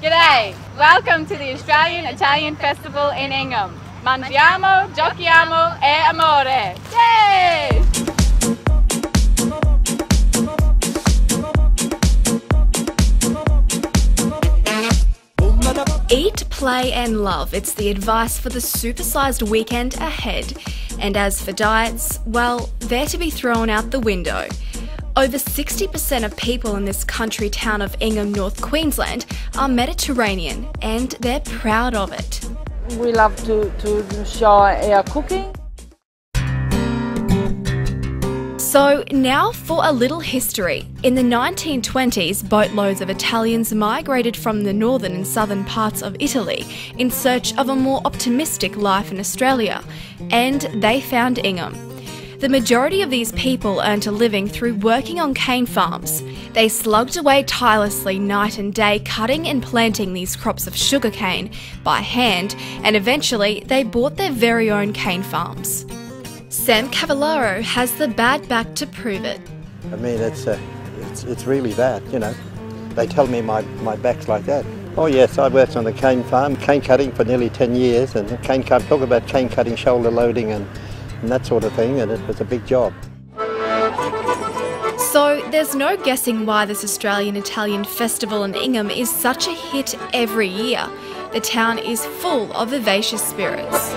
G'day! Welcome to the Australian Italian Festival in Ingham. Mangiamo, giochiamo e amore! Yay! Eat, play and love. It's the advice for the supersized weekend ahead. And as for diets, well, they're to be thrown out the window. Over 60% of people in this country town of Ingham, North Queensland are Mediterranean, and they're proud of it. We love to show our cooking. So now for a little history. In the 1920s, boatloads of Italians migrated from the northern and southern parts of Italy in search of a more optimistic life in Australia, and they found Ingham. The majority of these people earned a living through working on cane farms. They slugged away tirelessly night and day, cutting and planting these crops of sugarcane by hand, and eventually they bought their very own cane farms. Sam Cavallaro has the bad back to prove it. I mean, it's really bad, you know. They tell me my back's like that. Oh yes, I worked on the cane farm, cane cutting for nearly 10 years, and talk about cane cutting, shoulder loading and that sort of thing, and it was a big job. So there's no guessing why this Australian Italian festival in Ingham is such a hit every year. The town is full of vivacious spirits.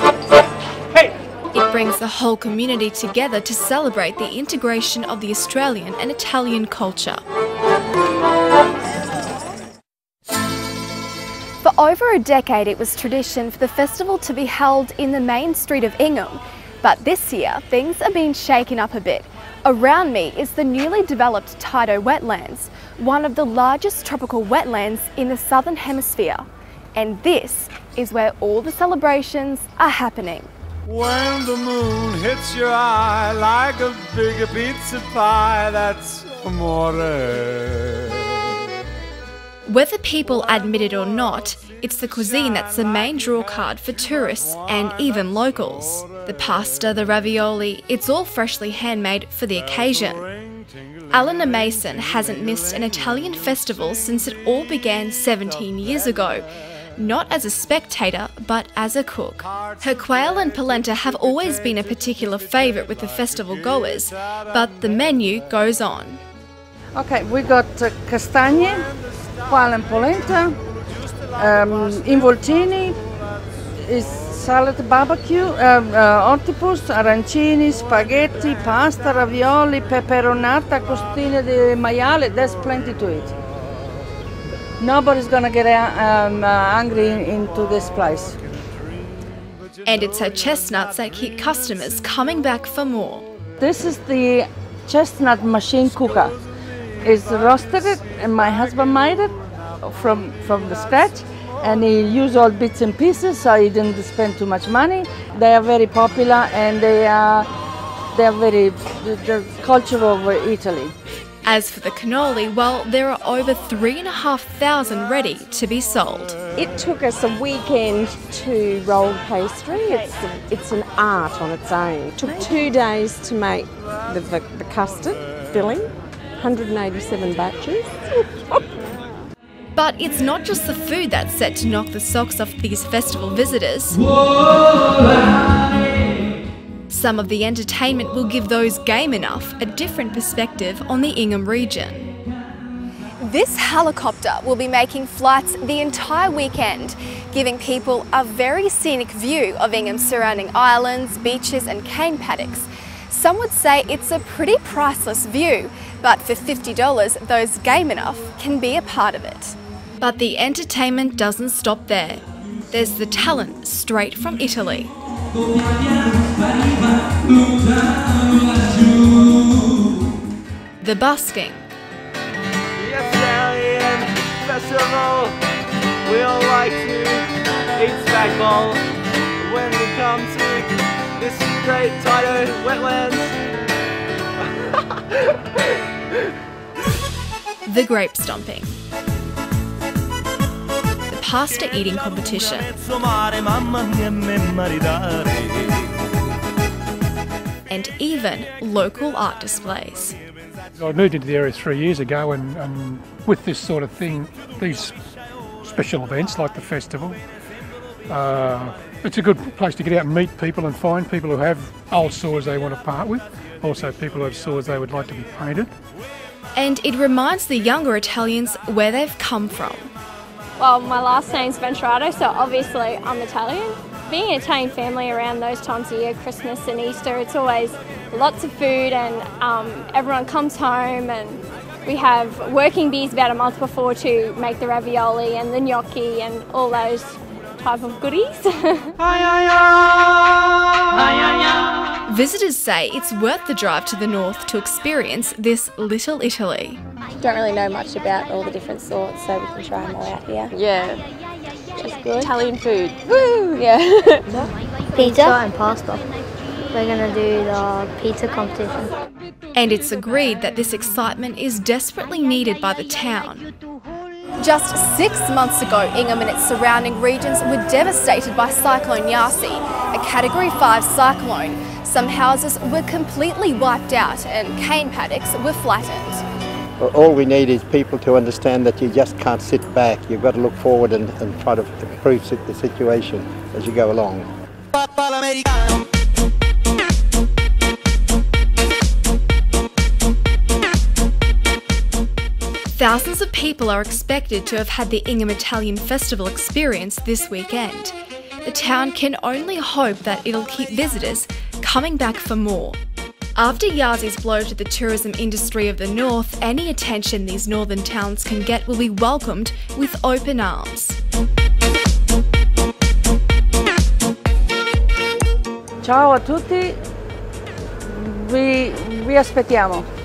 It brings the whole community together to celebrate the integration of the Australian and Italian culture. For over a decade it was tradition for the festival to be held in the main street of Ingham. But this year, things are being shaken up a bit. Around me is the newly developed Tiddo Wetlands, one of the largest tropical wetlands in the Southern Hemisphere. And this is where all the celebrations are happening. When the moon hits your eye like a big pizza pie, that's amore. Whether people admit it or not, it's the cuisine that's the main draw card for tourists and even locals. The pasta, the ravioli, it's all freshly handmade for the occasion. Alana Mason hasn't missed an Italian festival since it all began 17 years ago. Not as a spectator, but as a cook. Her quail and polenta have always been a particular favourite with the festival goers, but the menu goes on. Okay, we got castagne, quail and polenta, involtini, is salad barbecue, octopus, arancini, spaghetti, pasta, ravioli, peperonata, costine di maiale. There's plenty to eat. Nobody's gonna get hungry into this place. And it's her chestnuts that keep customers coming back for more. This is the chestnut machine cooker. It's roasted it, and my husband made it from the scratch, and he used all bits and pieces, so he didn't spend too much money. They are very popular, and they are very the culture of Italy. As for the cannoli, well, there are over 3,500 ready to be sold. It took us a weekend to roll pastry. It's an art on its own. It took 2 days to make the custard filling, 187 batches. But it's not just the food that's set to knock the socks off these festival visitors. Some of the entertainment will give those game enough a different perspective on the Ingham region. This helicopter will be making flights the entire weekend, giving people a very scenic view of Ingham's surrounding islands, beaches and cane paddocks. Some would say it's a pretty priceless view, but for $50, those game enough can be a part of it. But the entertainment doesn't stop there. There's the talent straight from Italy. The busking. The Australian Festival, we all like to eat spackball when we come to this great Tiddo Wetlands. The grape stomping. The pasta eating competition. And even local art displays. I moved into the area 3 years ago, and with this sort of thing, these special events like the festival. It's a good place to get out and meet people and find people who have old swords they want to part with, also people who have swords they would like to be painted. And it reminds the younger Italians where they've come from. Well, my last name's Venturato, so obviously I'm Italian. Being an Italian family around those times of year, Christmas and Easter, it's always lots of food, and everyone comes home, and we have working bees about a month before to make the ravioli and the gnocchi and all those type of goodies. Visitors say it's worth the drive to the north to experience this little Italy. Don't really know much about all the different sorts, so we can try them all out here. Yeah, Which is good. Italian food. Woo! Yeah. Pizza and pasta. We're going to do the pizza competition. And it's agreed that this excitement is desperately needed by the town. Just 6 months ago, Ingham and its surrounding regions were devastated by Cyclone Yasi, a Category 5 cyclone. Some houses were completely wiped out and cane paddocks were flattened. All we need is people to understand that you just can't sit back. You've got to look forward and try to improve the situation as you go along. Thousands of people are expected to have had the Ingham Italian Festival experience this weekend. The town can only hope that it'll keep visitors coming back for more. After Yasi's blow to the tourism industry of the north, any attention these northern towns can get will be welcomed with open arms. Ciao a tutti, vi aspettiamo.